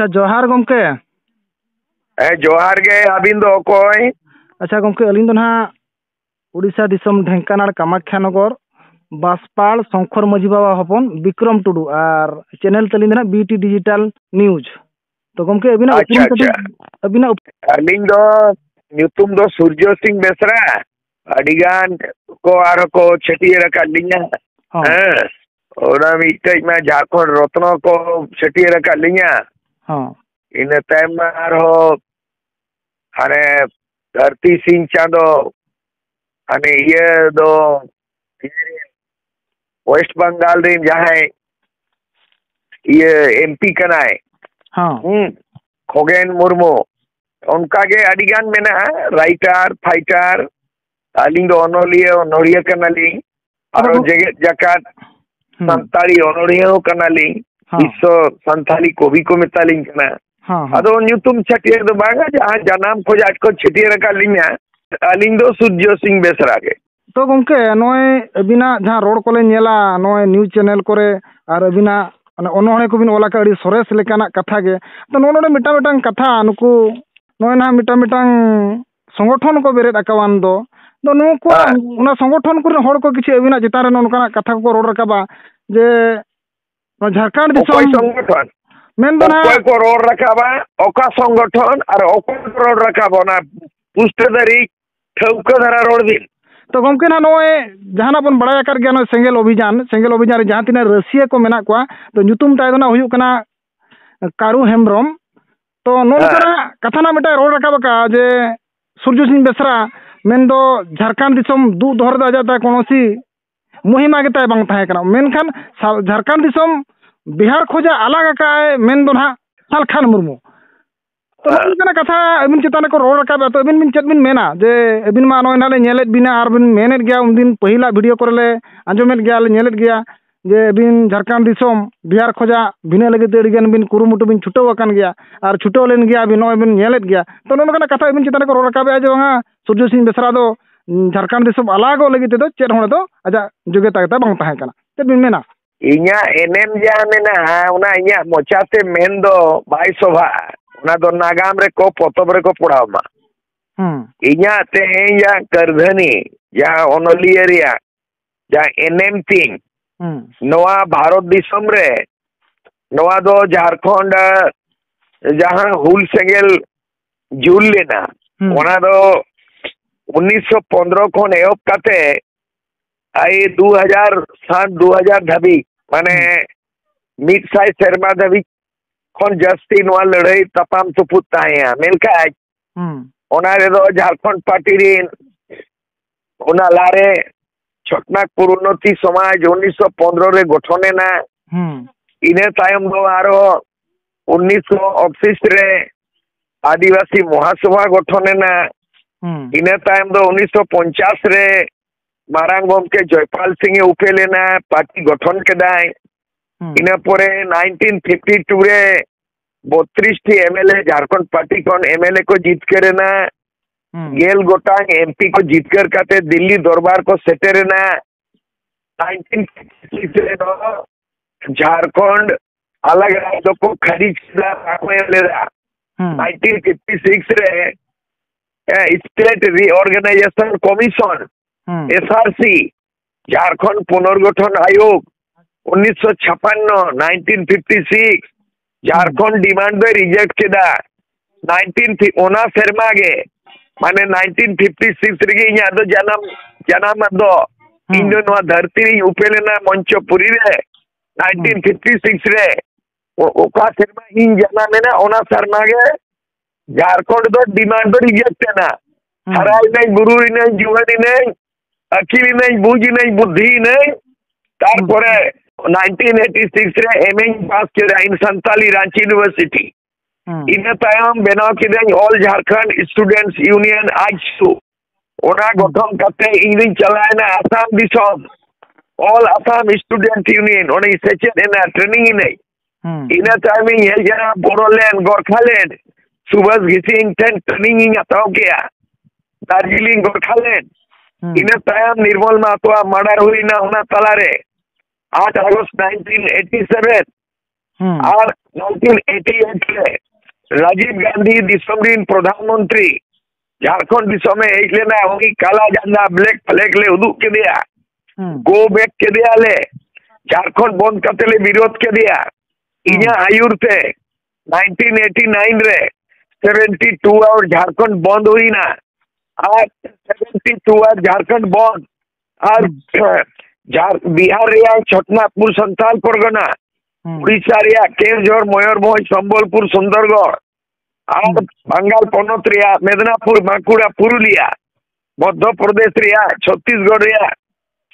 अच्छा जोहार गमके। जोहार गे अबिन दो कोई। अच्छा गमके अलिंग दो ना उड़ीसा दिसम ढेंकानाल कामाख्या नगर बासपाल शंकर मजी बाबा हपन विक्रम टुडू और चैनल तलिंग ना बीटी डिजिटल न्यूज। तो गमके अबिना अच्छा उपरुम अच्छा अबिना अलिंग दो न्यूतुम दो सूर्य सिंह बेसरा अडिगान को आरो को छटियर का लिंगा हां ओरा मिटे में झारखंड रत्न को छटियर का लिंगा हां इन टाइम में आरो अरे धरती सिंह चांदो अने ये दो वेस्ट बंगाल दिन जहाँ ये एमपी कनाए हां खोगेन मुर्मू उनका के अडिगान में ना राइटर फाइटर अलिंग दो ओनोलियो नोरिया कनाली और जगत जकात संताली ओनोरियो कनाली विश्व संताली कोबी को मितालिंग कना अदो न्यूतुम छटियर दो बागा जहाँ जनाम खोज आज को छटियर का लिंगा अलिंग दो सूर्य सिंह बेसरा के तो गमके नोय अबिना जहाँ रोड कोले नेला नोय न्यूज चैनल करे और अबिना ओनोहे को बिन ओला का अड़ी सोरेस लेकाना कथा के तो नोनोडे मिटा मिटांग कथा नुकु नोय ना मिटा मिटांग संगठन को बेरेद अकावान दो तो नुकु उना संगठन को हड़ को किछि अबिना चितान रे नोनकाना कथा को रोड रकाबा जे झारखंड दिसम संगठन मेन दो ना को रोड रकाबा ओका संगठन और ओका रोड रकाबा ना पुष्टदारी ठौका धरा रोड दिन तो गमके ना नोय जहाना बन बड़ा कर गया सेंगेल अभियान रे जहां तिना रसिया को मेना को तो ᱧᱩᱛᱩᱢ ताय ना हुयु कना कारू हेम्ब्रम तो नोनकरा कथा ना मिटा रोड रकाबका जे सूर्य सिंह बेसरा मेन दो झारखंड दिसम दु दोहर दा जाता कोनोसी मुहिमा के ताय बांग थाय कना मेनखान झारखंड दिसम बिहार खोजा अलग का मेन दो ना सालखान मुर्मू तो नोनकना कथा अबिन चितान को रोड रकाबा तो अबिन बिन चेत बिन मेना जे अबिन मा नोय नाले नेलेत बिना आर बिन मेनेत गया उन दिन पहिला वीडियो करले आंजमेत गया ले नेलेत गया जे अबिन झारखंड दिसम बिहार खोजा बिना लगे देड़गन बिन कुरुमुटु बिन छुटो अकन गया और छुटो लेन गया बिन नोय बिन नेलेत गया तो नोनकना कथा अबिन चितान को रोड रकाबा जे बांगा सूर्य सिंह बेसरा दो झारखंड दिसम अलग लगे ते दो चेत होने दो आजा जोग्यता के बांग ताहे कना ते बिन मेना इኛ एनएम जा मेना उना इኛ मोचाते मेन दो बाई सभा उना दो नागाम रे को पोतब रे को पढ़ावमा इኛ ते या करधनी या ओनोलियरिया या एनएम तीन नवा भारत दिसम रे नवा दो झारखंड जहां हुल सेंगेल जुल लेना ओना दो 1915 खन एहब काते आई 2007 2000 धाबी माने मिड साइज शर्मा धाबी खन जस्ती नवा लड़ाई तपाम तुपुत ताया मेलका ओना रे दो झारखंड पार्टी रिन ओना लारे छटनागपुर उन्नति समाज 1915 रे गठने ना इने तायम दो आरो 1928 रे आदिवासी महासभा गठने ना इने तायम दो 1950 रे मारांगम के जयपाल सिंह उपेले ना पार्टी गठन के दाय इने परे 1952 रे 32 टी एमएलए झारखंड पार्टी कौन एमएलए को जीत करे ना गेल गोटांग एमपी को जीत कर काते दिल्ली दरबार को सेटेरे ना 1956 रे झारखंड अलग राज्यों को खरीद ले रहा 1956 रे state reorganisation commission SRC Jharkhand पुनर्गठन आयोग 1956 झारखंड डिमांड दे रिजेक्ट केदा 19 शर्मा गे माने 1956 रे इया दो जन्म दो इंदो नवा धरती री उपेलेना मंचपुरी रे 1956 रे ओका शर्मा इन जना में ना ओना शर्मा गे झारखंड दो डिमांड दो रिजेक्ट ना हराई नहीं गुरु नहीं जुवानी नहीं अखिल नहीं बुझ नहीं बुद्धि नहीं तारपरे 1986 रे एमए पास केरा इन संताली रांची यूनिवर्सिटी इन तायम बनाव केदें all Jharkhand students union AJSU ओना गठन करते इंग्लिश चलाए ना आसाम दिसम ऑल आसाम स्टूडेंट यूनियन ओने सेचेत एना ट्रेनिंग नहीं इन तायम ये जना बोडोलैंड गोरखालैंड सुभाष घिसिंग टेन ट्रेनिंग हताव गया दार्जिलिंग गोरखालैंड इन तायम निर्मल महतो मर्डर हुई ना होना तलारे 8 अगस्त 1987 और 1988 रे राजीव गांधी दिसम प्रधानमंत्री झारखंड दिसम में हेज लेना होगी काला झंडा ब्लैक फ्लैग ले उदुक के दिया गो बैक के दिया ले झारखंड बंद करते ले विरोध के दिया इन्या आयुर थे 1989 रे 72 आवर झारखंड बंद हुई ना आज 72 आवर झारखंड बंद और बिहार रिया छटनापुर संथाल परगना उड़ीसा रिया केवझर मयूरभंज संबलपुर सुंदरगढ़ और बंगाल पनत रिया मेदिनीपुर बांकुड़ा पुरुलिया मध्य प्रदेश रिया छत्तीसगढ़ रिया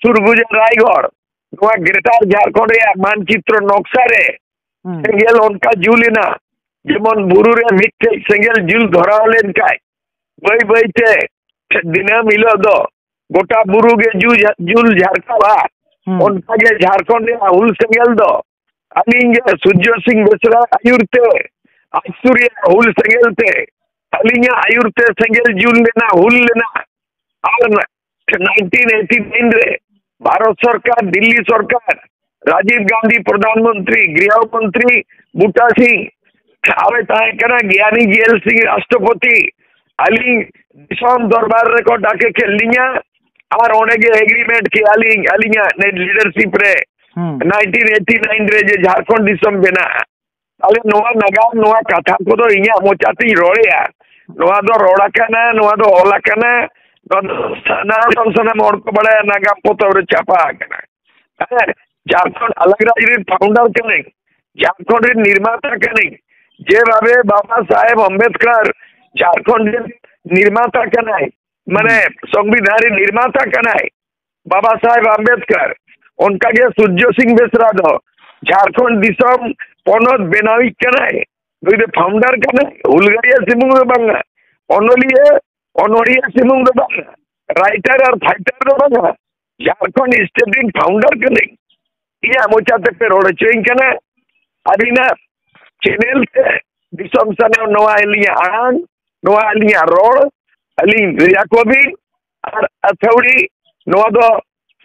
सुरगुजा रायगढ़ नवा ग्रेटर झारखंड रिया मानचित्र नक्शा रे सेंगेल उनका जुलिना जेमन बुरु रे मिथे सेंगेल जुल धराव लेन काय बई बईते दिनम हिलो दो गोटा बुरु गे जुल झारखा उनका जे झारखंड रे हुल सेंगेल दो अलिंग सूर्य सिंह बेसरा आयुरते आसूर्य हुल सेंगेल ते अलिंग आयुरते सेंगेल जुल लेना हुल लेना और 1989 रे भारत सरकार दिल्ली सरकार राजीव गांधी प्रधानमंत्री गृह मंत्री बूटा सिंह आवे ताए कना ज्ञानी जेल सिंह राष्ट्रपति अलिंग दिसम दरबार रे को डाके के लिया और ओने के एग्रीमेंट के अलिंग अलिंगा ने लीडरशिप रे 1989 रे जे झारखंड दिसम बेना अले नोआ नगाम नोआ कथा को तो इया मोचाती रोड़िया नोआ दो रोड़ा कना नोआ दो ओला कना सना सना मोड़ को बड़ा नगाम पोतो रे चापा कना झारखंड अलग राज्य फाउंडर के नहीं झारखंड निर्माता के नहीं जे भावे बाबा साहेब अम्बेडकर झारखंड निर्माता के नहीं माने संविधान निर्माता के नहीं बाबा साहेब अम्बेडकर उनका के सूर्य सिंह बेसरा दो झारखंड दिसम पनत बेनावी के नहीं फाउंडर के नहीं हुलगड़िया सिमुंग दो बंगा अनोलिए अनोड़िया सिमुंग दो बंगा राइटर और फाइटर दो बंगा झारखंड स्टेट फाउंडर के नहीं iya mochate pe rode choin kana abina channel te disam sana noa aliya an noa aliya rod ali yakobi ar athaudi noa do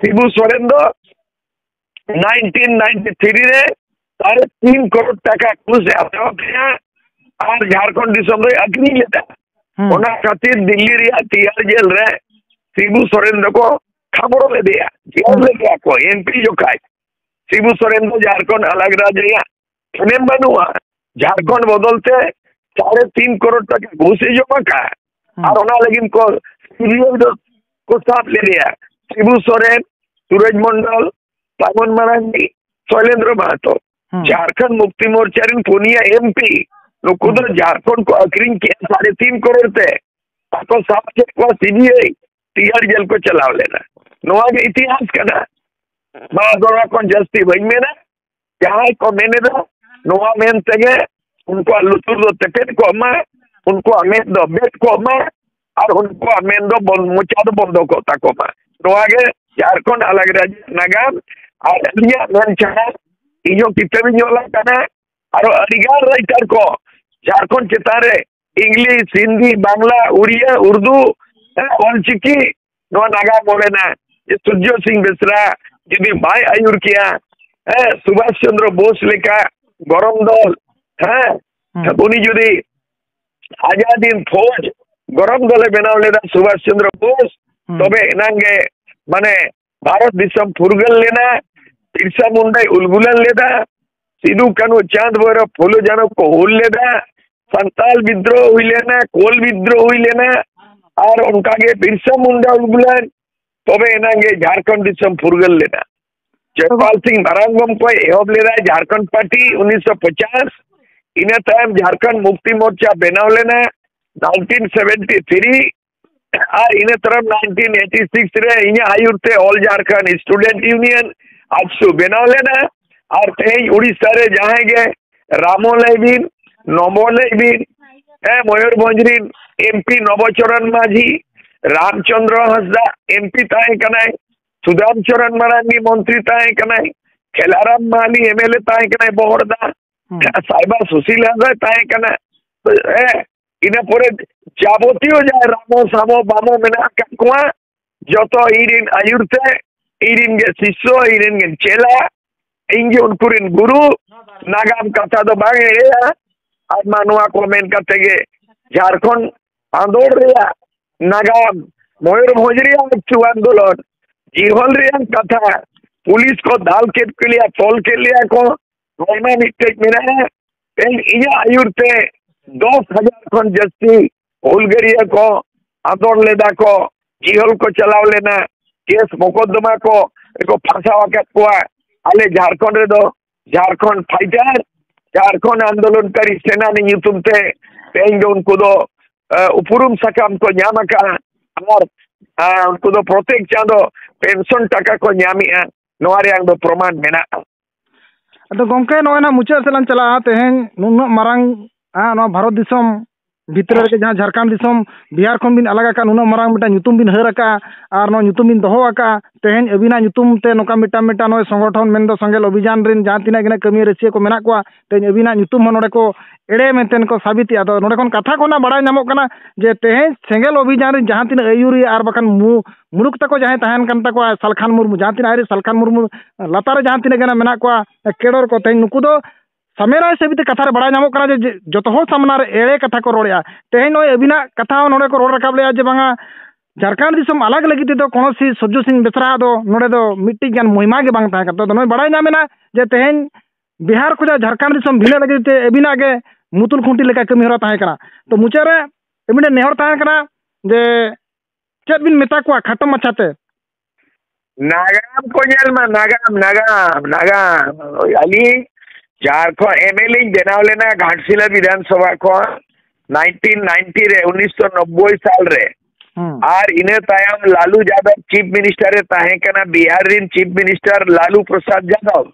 sibu sorendo 1993 रे 3.5 करोड़ टाका घुस आता था और झारखंड दिसम रे अग्नि लेता ओना खातिर दिल्ली रिया तिहाड़ जेल रे सिबू सोरेन को खबर ले दिया जेल ले गया को एमपी जो काय शिबू सोरेन को झारखंड अलग राज्य खनेम बनुआ झारखंड बदलते 3.5 करोड़ टका घुस जमा का और ओना लेकिन को को साथ ले लिया शिबू सोरेन सूरज मंडल पावन मारांडी शैलेंद्र महतो झारखंड मुक्ति मोर्चा रिन पुनिया एमपी नुको तो झारखंड को अक्रिंग किया 3.5 करोड़ थे तो साथ के को सीबीआई तिहाड़ जेल को चलाव लेना नोआ के इतिहास का ना बादोरा कौन जस्ती भाई में ना क्या को मैंने दो नोआ मेन तगे उनको लुतुर दो तेपेट को अम्मा उनको अमेन दो बेट को अम्मा और उनको अमेन दो मुचा दो बंदो को तक अम्मा नोआ के झारखंड अलग राज्य नगाम और लिया मेन चढ़ा इयो कितने भी जोला करना और अधिकार राइटर को झारखंड चितारे इंग्लिश हिंदी बांग्ला उड़िया उर्दू ऑलचिकी नोआ नगाम बोले ना ये सूर्य सिंह बेसरा जिन्हें भाई आयुर किया सुभाष चंद्र बोस लेखा गरम दल उन्हीं जुदी आजादी फौज गरम दले बनाव लेना सुभाष चंद्र बोस तबे एनांगे माने भारत दिसम फुरगल लेना बिरसा मुंडा उलगुलन लेना सिद्धू कानू चांद भैरव फूलो जानो को हुल लेना संताल विद्रोह हुई लेना कोल विद्रोह हुई लेना और उनका के बिरसा मुंडा उलगुलन तबे एनांगे झारखंड दिसम फुरगल लेना जयपाल सिंह मरांगम को एहब ले रहा है झारखंड पार्टी 1950 इन्हें टाइम झारखंड मुक्ति मोर्चा बनाव लेना 1973 और इन्हें तरफ 1986 रे इन्हें आयुर थे ऑल झारखंड स्टूडेंट यूनियन आज बनाव लेना और कहीं उड़ीसा रे जहाँ गए रामोलय बिन नमोलय बिन मयूरभंज एमपी नवचरण माझी रामचंद्र हंसदा एमपी ताए कनाय सुदाम चरण मरांडी मंत्री ताए कनाय खेलाराम माली एमएलए ताए कनाय बोहरदा साइबा सुशील हंसदा ताए कना इना पूरे जाबती हो जाए रामो सामो बामो मेना ककुआ जो तो इरिन आयुरते इरिन के शिष्य इरिन के चेला इंगे उनकुरिन गुरु नागाम कथा दो बांगे आज मानुआ को मेन करते गे झारखंड आंदोलन रिया नागाम मयूरभंज रिया चु आंदोलन जीवल रिया कथा पुलिस को दाल के लिया तोल के लिया को नोमा मिस्टेक मेना पेन इया आयुरते 10,000 खन जस्ती उलगरिया को आंदोलन लेदा को जीहल को चलाव लेना केस मुकदमा को फांसा वक्त को आले झारखंड रे दो झारखंड फाइटर झारखंड आंदोलनकारी सेना ने यूतुमते तेन जो उनको दो उपरुम सकाम को न्यामका और उनको दो प्रत्येक चांदो पेंशन टका को न्यामिया नोआरे आंग दो प्रमाण मेना अदो गोंके नोना मुचा सेलान चला तेहेन नुन मारंग नो भारत दिसम भितर के जहां झारखंड दिसम बिहार खन बिन अलग का नुना मारंग मिटा ᱧᱩᱛᱩᱢ बिन हर का और नो ᱧᱩᱛᱩᱢ बिन दोहो का तेहेन अबिना ᱧᱩᱛᱩᱢ ते नोका मिटा मिटा नो संगठन मेन दो संगेल अभियान रिन जहां तिना गना कमी रसिया को मेना को तेहेन अबिना ᱧᱩᱛᱩᱢ नोडे को एड़े मेनतेन को साबिती आदो नोडे कोन कथा कोना बड़ा नामो कना जे तेहेन सेंगेल अभियान रिन जहां तिना अयुरी और बखन मुरुक तको जहां तहन कन तको सलखान मुर्मू जहां तिना आरी सलखान मुर्मू लतार जहां तिना गना मेना को केडर को तेहेन नुकु दो समेरा सेबिते कथा रे बड़ा नामो कना जे जतो हो सामना रे एड़े कथा को रोड़या तेहेन नोय अबिना कथा नोडे को रोड़ रकाब लेया जे बांगा झारखंड दिसम अलग लगी तो कौन सी सज्जो सिंह बेसरा दो नोडे दो मिट्टी ज्ञान महिमा के बांग था तो नोय बड़ा नामेना जे तेहेन बिहार को झारखंड दिसम भिले लगी ते अबिना के मुतुल खुंटी लेका कमी हरा ताहे कना तो मुचा रे एमिडे नेहर ताहे कना जे चेत बिन मेता को खाटो मछाते नागाम को नेल मा नागाम नागाम नागाम अली झारखंड एमएलए बनाव लेना घाटशिला विधानसभा को 1990 रे 1990 साल रे और इने तायम लालू यादव चीफ मिनिस्टर ताहे कना बिहार रिन चीफ मिनिस्टर लालू प्रसाद यादव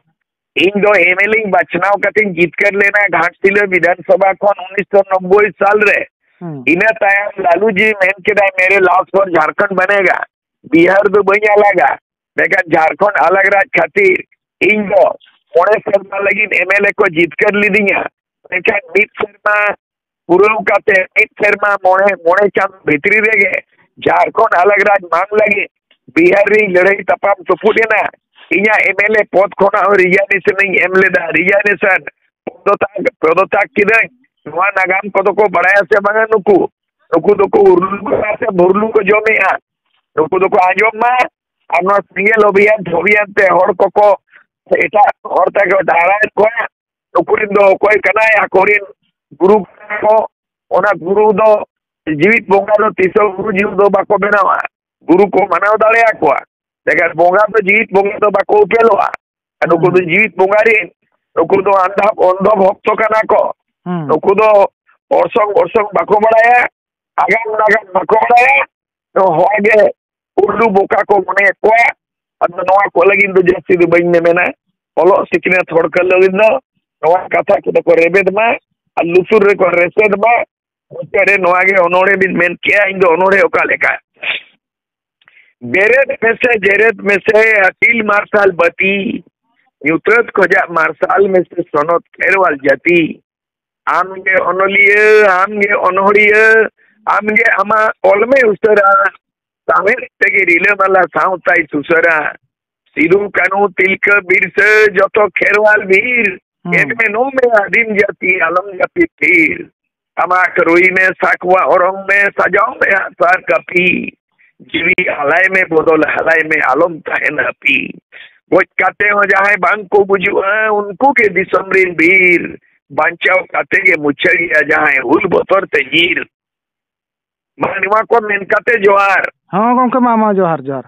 इन दो एमएलए बचनाव कथिन जीत कर लेना घाटशिला विधानसभा को 1990 साल रे इने तायम लालू जी मेन के दाय मेरे लास्ट पर झारखंड बनेगा बिहार दो बनिया लगा लेकिन झारखंड अलग राज खातिर इन दो मोड़े शर्मा लगी एमएलए को जीत कर ली दिया लेकिन मित शर्मा पूर्व काते मित शर्मा मोड़े मोड़े चांद भीतरी रह गए झारखंड अलग राज मांग लगी बिहार री लड़ाई तपाम तो पुदेना इया एमएलए पद खोना और रिजानेशन नहीं एमएलए दा रिजानेशन पदोता किदे नवा नागाम को तो को बड़ाया से बंगा नुकु नुकु तो को उर्लू को से बुरलू को जो में आ नुकु तो को आजम मा अपना सिंगल अभियान ते हर को एटा और तक दाराय को नुकुरिन दो कोई कनाय आकोरिन गुरु को ओना गुरु दो जीवित बोंगा दो तीसो गुरु जीव दो बाको बनावा गुरु को मनाव दाड़या को लेकिन बोंगा तो जीवित बोंगा दो बाको उपेलोआ नुकु दो जीवित बोंगा रे नुकु दो अंध भक्त कना को नुकु दो ओरसंग बाको बड़ाया आगाम नागाम बाको बड़ाया तो होगे उर्दू बोका को मने को अद नवा को लगिन दो जस्ती दो बइन ने मेना ओलो सिकने थोड़ कर लगिन दो नवा कथा को रेबेद मा लुसुर रे को रेसेद मा मुचरे नवा के ओनोड़े बिन मेन क्या इन दो ओनोड़े ओका लेका जेरेत में से अकील मार्शल बती न्यूत्रत खोजा मार्शल में से सोनत खेरवाल जाती आमगे ओनोलिए आमगे ओनोड़िए आमगे अमा ओलमे उसरा सामेर तेगे रिले वाला साउताई सुसरा सिदू कानू तिलक बिरसे जतो खेरवाल वीर एमे नो में आदिम जाति आलम जाति तीर अमा करोई में साकवा औरंग में सजाओ में आसार कपी जीवी हलाय में बोदल हलाय में आलम ताहे नपी वो काते हो जाए बांग को बुझु उनको के दिसमरिन वीर बांचाओ काते के मुछड़िया जाए हुल बोतर ते जीर मानिवा को मेनकाते जोहार हाँ गोंके मामा जोहार जोहार